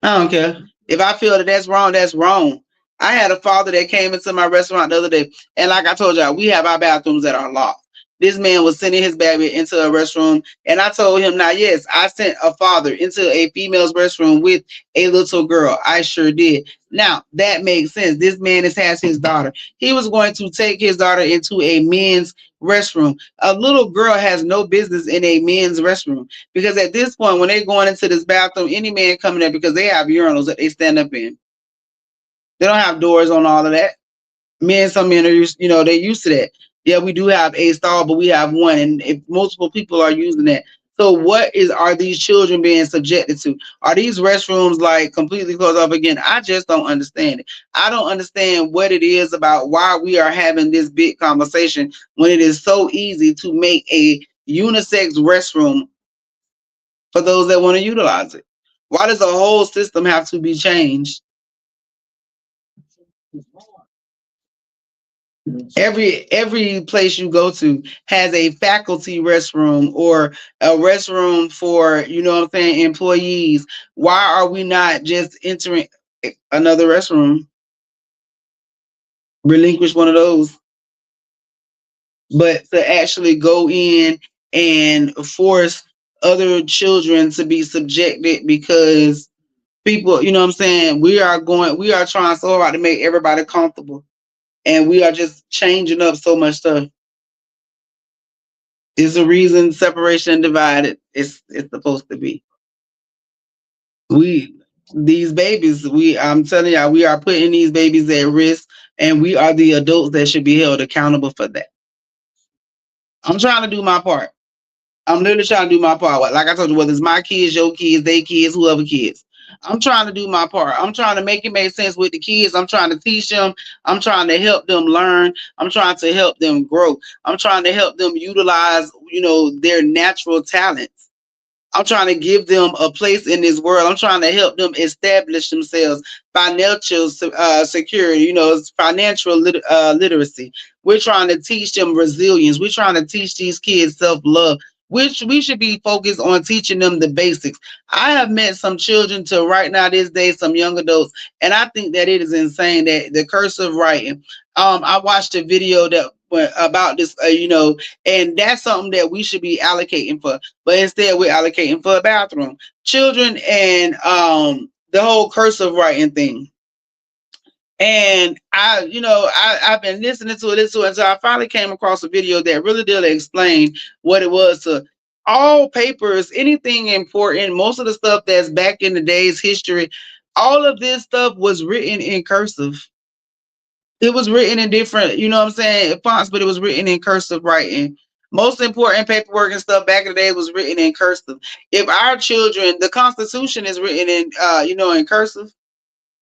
I don't care. If I feel that that's wrong, that's wrong. I had a father that came into my restaurant the other day, and like I told y'all, we have our bathrooms that are locked. This man was sending his baby into a restroom, and I told him, now, yes, I sent a father into a female's restroom with a little girl. I sure did. Now, that makes sense. This man has his daughter. He was going to take his daughter into a men's restroom. A little girl has no business in a men's restroom, because at this point, when they're going into this bathroom, any man coming there, because they have urinals that they stand up in. They don't have doors on all of that. Some men are used, you know, they're used to that. Yeah, we do have a stall, but we have one, and if multiple people are using that. So are these children being subjected to? Are these restrooms like completely closed off again? I just don't understand it. I don't understand what it is about why we are having this big conversation when it is so easy to make a unisex restroom for those that want to utilize it. Why does the whole system have to be changed? Every place you go to has a faculty restroom or a restroom for, you know what I'm saying, employees. Why are we not just entering another restroom? Relinquish one of those. But to actually go in and force other children to be subjected because people, you know what I'm saying, we are trying so hard to make everybody comfortable. And we are just changing up so much stuff. It's the reason separation and divided is supposed to be. These babies, I'm telling y'all, we are putting these babies at risk, and we are the adults that should be held accountable for that. I'm trying to do my part. I'm literally trying to do my part. Like I told you, whether it's my kids, your kids, they kids, whoever kids. I'm trying to do my part. I'm trying to make it make sense with the kids. I'm trying to teach them. I'm trying to help them learn. I'm trying to help them grow. I'm trying to help them utilize, you know, their natural talents. I'm trying to give them a place in this world. I'm trying to help them establish themselves, financial security, you know, financial literacy. We're trying to teach them resilience. We're trying to teach these kids self-love, which we should be focused on teaching them the basics. I have met some children to right now this day, some young adults, and I think that it is insane that the cursive writing. I watched a video that about this, and that's something that we should be allocating for. But instead, we're allocating for a bathroom, children, and the whole cursive writing thing. And I've been listening to it, until I finally came across a video that really did explain what it was to all papers, anything important, most of the stuff that's back in the day's history, all of this stuff was written in cursive. It was written in different, fonts, but it was written in cursive writing. Most important paperwork and stuff back in the day was written in cursive. If our children, the Constitution is written in, in cursive.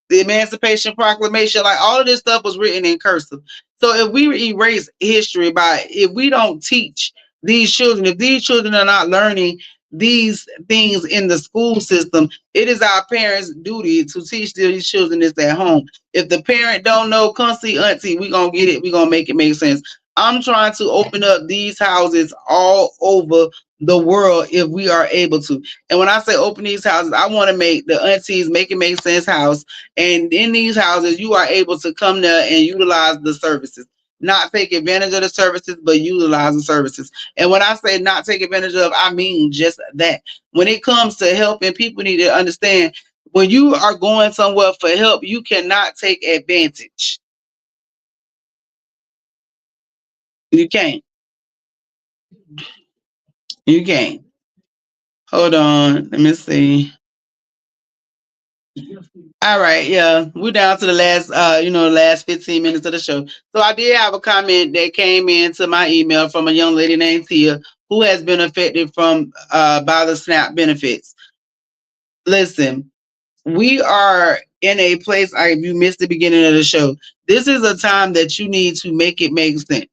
The Emancipation Proclamation, like all of this stuff was written in cursive. So if we erase history if we don't teach these children, if these children are not learning these things in the school system, it is our parents' duty to teach these children this at home. If the parent don't know, come see Auntie, we gonna get it, we gonna make it make sense. I'm trying to open up these houses all over the world if we are able to. And when I say open these houses, I want to make the Aunties Make It Make Sense house. And in these houses, you are able to come there and utilize the services. Not take advantage of the services, but utilize the services. And when I say not take advantage of, I mean just that. When it comes to helping, people need to understand, when you are going somewhere for help, you cannot take advantage. You can't. You can't. Hold on. Let me see. All right, yeah, we're down to the last, last 15 minutes of the show. So I did have a comment that came into my email from a young lady named Tia, who has been affected from by the SNAP benefits. Listen, we are in a place. If you missed the beginning of the show, this is a time that you need to make it make sense.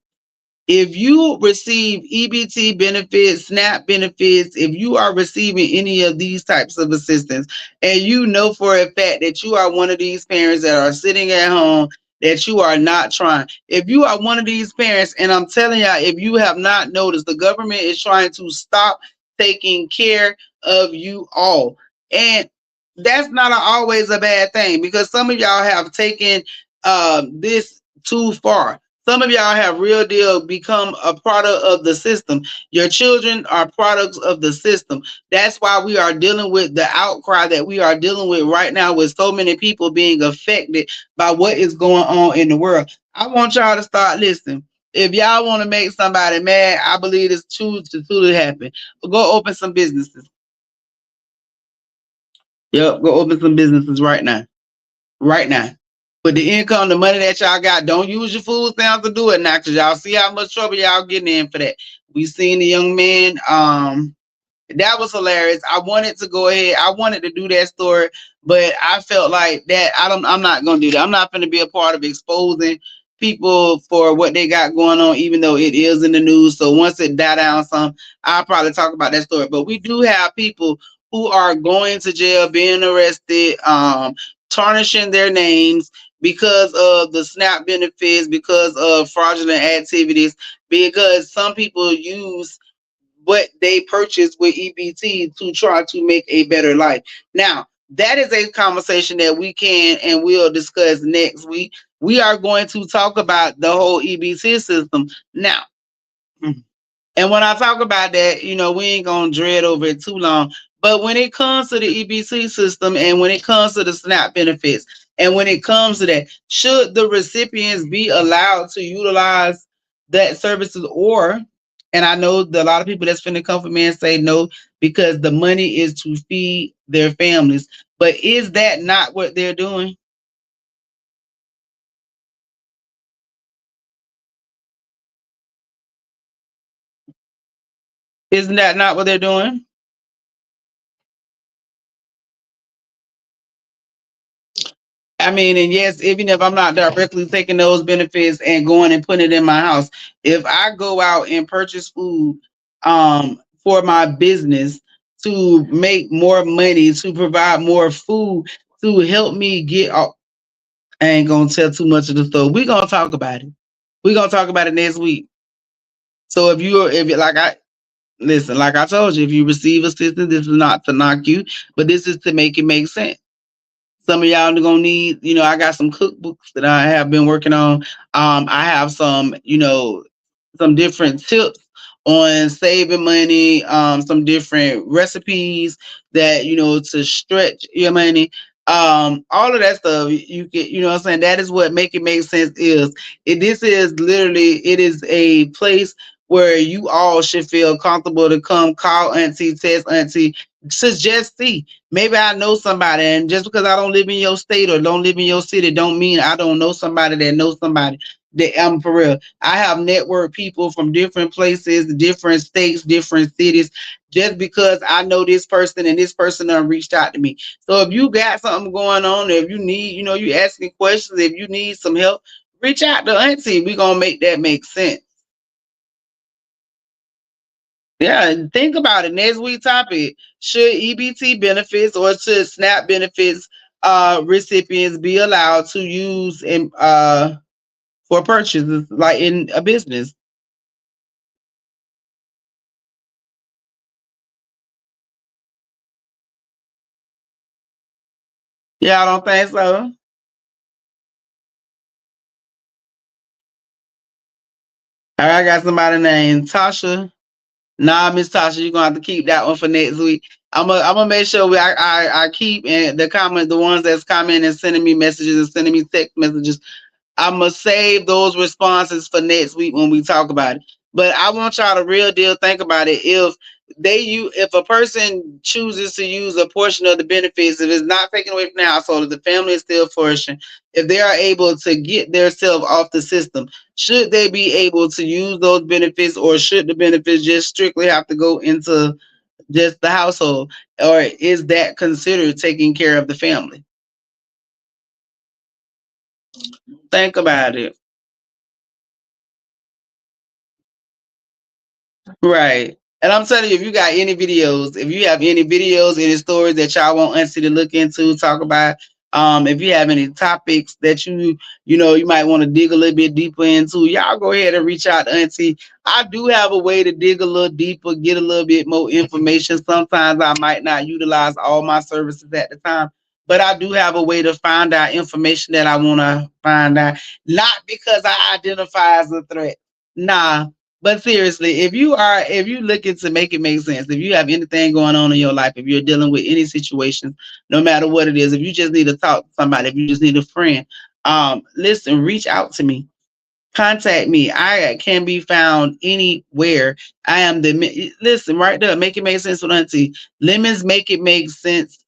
If you receive EBT benefits, SNAP benefits, if you are receiving any of these types of assistance, and you know for a fact that you are one of these parents that are sitting at home, that you are not trying. If you are one of these parents, and I'm telling y'all, if you have not noticed, the government is trying to stop taking care of you all. And that's not always a bad thing, because some of y'all have taken this too far. Some of y'all have real deal become a product of the system. Your children are products of the system. That's why we are dealing with the outcry that we are dealing with right now, with so many people being affected by what is going on in the world. I want y'all to start listening. If y'all want to make somebody mad, I believe it's true to truly happen. Go open some businesses. Yep, go open some businesses right now. Right now. But the income, the money that y'all got, don't use your food stamps to do it now, because y'all see how much trouble y'all getting in for that. We seen the young man, that was hilarious. I wanted to go ahead, I wanted to do that story, but I felt like that I'm not gonna do that. I'm not gonna be a part of exposing people for what they got going on, even though it is in the news. So once it die down some, I'll probably talk about that story. But we do have people who are going to jail, being arrested, tarnishing their names because of the SNAP benefits, because of fraudulent activities, because some people use what they purchased with EBT to try to make a better life. Now, that is a conversation that we can and will discuss next week. We are going to talk about the whole EBT system now. And when I talk about that, we ain't going to dread over it too long. But when it comes to the EBT system, and when it comes to the SNAP benefits, and when it comes to that, should the recipients be allowed to utilize that services? Or, and I know that a lot of people that's finna come for me and say no, because the money is to feed their families. But is that not what they're doing? Isn't that not what they're doing? I mean, and yes, even if I'm not directly taking those benefits and going and putting it in my house, if I go out and purchase food for my business to make more money, to provide more food, to help me get off, I ain't gonna tell too much of the story. We're gonna talk about it. We're gonna talk about it next week. So like I told you, if you receive assistance, this is not to knock you, but this is to make it make sense. Some of y'all are gonna need, I got some cookbooks that I have been working on. I have some, some different tips on saving money, some different recipes that, to stretch your money. All of that stuff you can, what I'm saying? That is what Make It Make Sense is. This is literally, it is a place where you all should feel comfortable to come call Auntie, text Auntie, suggest see. Maybe I know somebody, and just because I don't live in your state or don't live in your city, don't mean I don't know somebody that knows somebody. That I'm for real. I have network people from different places, different states, different cities. Just because I know this person and this person done reached out to me. So if you got something going on, if you need, you asking questions, if you need some help, reach out to Auntie. We're gonna make that make sense. Yeah, and think about it. Next week topic: should EBT benefits or should SNAP benefits recipients be allowed to use in for purchases like in a business? Yeah, I don't think so. All right, I got somebody named Tasha. Nah, Miss Tasha, you're gonna have to keep that one for next week. I'm gonna make sure I keep and the ones that's commenting and sending me messages and sending me text messages. I'm gonna save those responses for next week when we talk about it. But I want y'all to real deal think about it. If a person chooses to use a portion of the benefits, if it's not taken away from the household, if the family is still flourishing, if they are able to get themselves off the system, should they be able to use those benefits, or should the benefits just strictly have to go into just the household, or is that considered taking care of the family? Think about it. Right. And I'm telling you, if you got any videos, if you have any videos, any stories that y'all want Auntie to look into, talk about, if you have any topics that you might want to dig a little bit deeper into, y'all go ahead and reach out to Auntie. I do have a way to dig a little deeper, get a little bit more information. Sometimes I might not utilize all my services at the time, but I do have a way to find out information that I want to find out. Not because I identify as a threat. Nah, but seriously, if you looking to make it make sense, if you have anything going on in your life, if you're dealing with any situation, no matter what it is, if you just need to talk to somebody, if you just need a friend, listen, reach out to me. Contact me. I can be found anywhere. I am listen right there. Make it make sense with Auntie. Lemons make it make sense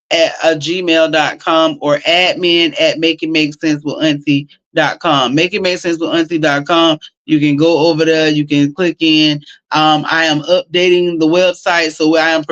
at gmail.com or admin at make it make sense with auntie.com. Make it make sense with auntie.com. You can go over there, you can click in. I am updating the website, so I am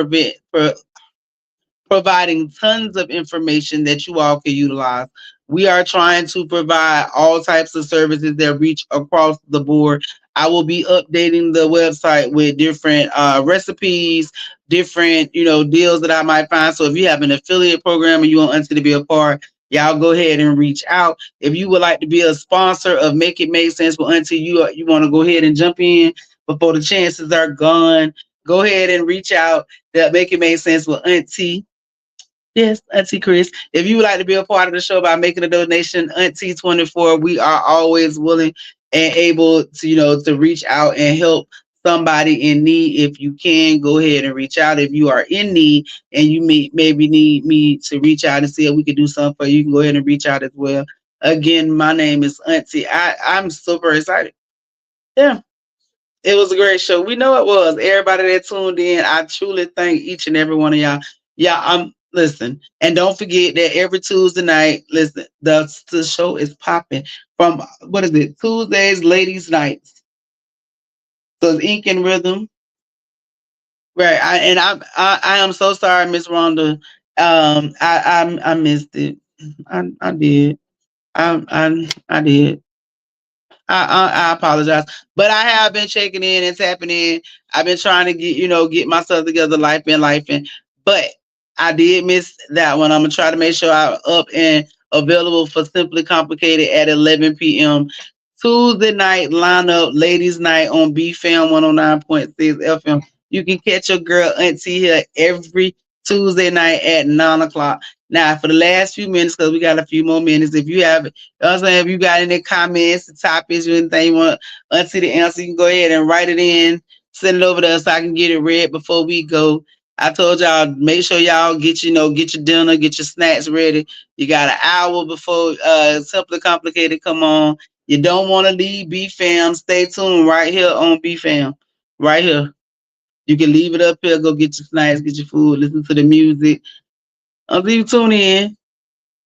providing tons of information that you all can utilize. We are trying to provide all types of services that reach across the board. I will be updating the website with different recipes, different deals that I might find. So if you have an affiliate program and you want Auntie to be a part, y'all go ahead and reach out. If you would like to be a sponsor of Make It Make Sense with Auntie, you want to go ahead and jump in before the chances are gone. Go ahead and reach out. That Make It Make Sense with Auntie. Yes, Auntie Chris. If you would like to be a part of the show by making a donation, Auntie 24, we are always willing and able to, to reach out and help somebody in need. If you can, go ahead and reach out. If you are in need and you maybe need me to reach out and see if we can do something for you, you can go ahead and reach out as well. Again, my name is Auntie. I'm super excited. Yeah. It was a great show. We know it was. Everybody that tuned in, I truly thank each and every one of y'all. Yeah, listen, and don't forget that every Tuesday night, listen, the show is popping from what is it? Tuesdays, ladies' nights. So it's Ink and Rhythm. Right. I am so sorry, Miss Rhonda. I missed it. I did. I did. I apologize, but I have been checking in and tapping in. I've been trying to get myself together, life in. But I did miss that one. I'm gonna try to make sure I'm up and available for Simply Complicated at 11 p.m. Tuesday night lineup, ladies' night on BFAM 109.6 FM. You can catch your girl Auntie here every Tuesday night at 9 o'clock. Now, for the last few minutes, because we got a few more minutes, if you have, if you got any comments, topics, or anything you want Auntie to answer, you can go ahead and write it in, send it over to us so I can get it read before we go. I told y'all, make sure y'all get your dinner, get your snacks ready. You got an hour before Simply Complicated come on. You don't want to leave BFAM. Stay tuned right here on BFAM. Right here. You can leave it up here, go get your snacks, get your food, listen to the music. I'll leave you tune in.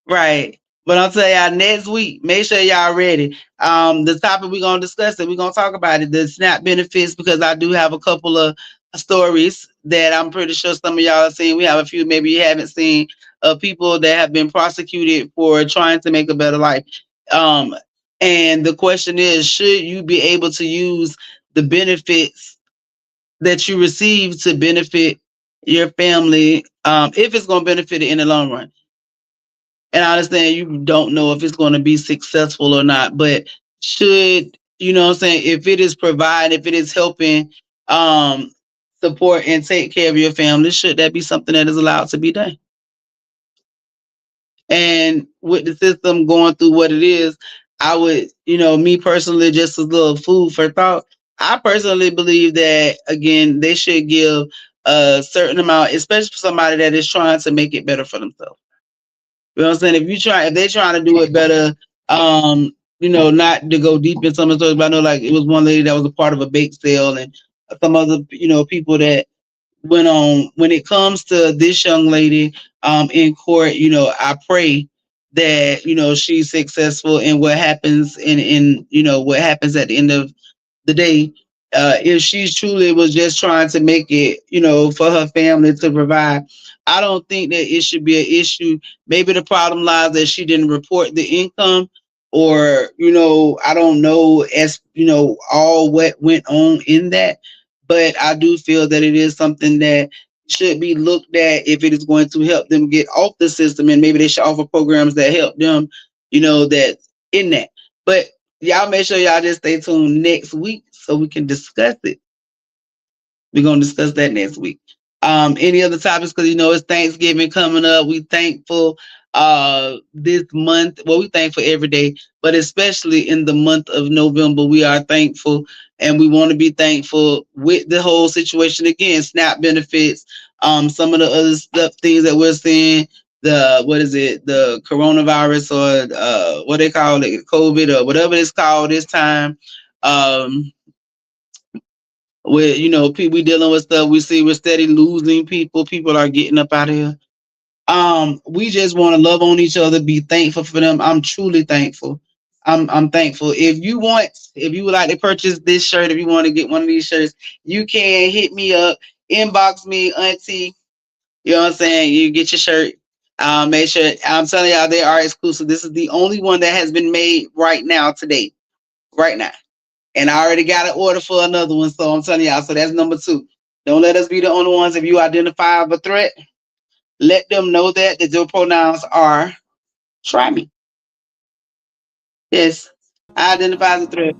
Right. But I'll tell y'all next week, make sure y'all ready. The topic we're gonna discuss it, we're gonna talk about it, the SNAP benefits, because I do have a couple of stories that I'm pretty sure some of y'all have seen. We have a few maybe you haven't seen of people that have been prosecuted for trying to make a better life. And the question is, should you be able to use the benefits that you receive to benefit your family, if it's going to benefit it in the long run? And I understand you don't know if it's going to be successful or not, but should, if it is providing, if it is helping support and take care of your family, should that be something that is allowed to be done? And with the system going through what it is, I would, me personally, just a little food for thought, I personally believe that, again, they should give a certain amount, especially for somebody that is trying to make it better for themselves. You know what I'm saying? If they're trying to do it better, not to go deep in some of the stories, but I know like it was one lady that was a part of a bake sale and some other, people that went on. When it comes to this young lady in court, I pray that, she's successful in what happens in what happens at the end of the day. If she's truly was just trying to make it, for her family to provide, I don't think that it should be an issue. Maybe the problem lies that she didn't report the income, or, I don't know, as all what went on in that. But I do feel that it is something that should be looked at if it is going to help them get off the system, and maybe they should offer programs that help them, that in that. But y'all make sure y'all just stay tuned next week so we can discuss it. We're going to discuss that next week. Any other topics? Because, it's Thanksgiving coming up. We thankful this month. Well, we thankful every day, but especially in the month of November, we are thankful, and we want to be thankful with the whole situation. Again, SNAP benefits, some of the other things that we're seeing, the coronavirus, or what they call it, COVID, or whatever it's called this time. Where, people we dealing with stuff, we see we're steady losing people. People are getting up out of here. We just want to love on each other, be thankful for them. I'm truly thankful. I'm thankful. If you would like to purchase this shirt, if you want to get one of these shirts, you can hit me up, inbox me, Auntie. You know what I'm saying? You get your shirt. Make sure, I'm telling y'all, they are exclusive. This is the only one that has been made right now, today, right now. And I already got an order for another one. So I'm telling y'all, so that's number 2. Don't let us be the only ones. If you identify a threat, let them know that your pronouns are try me. Yes, I identify as a threat.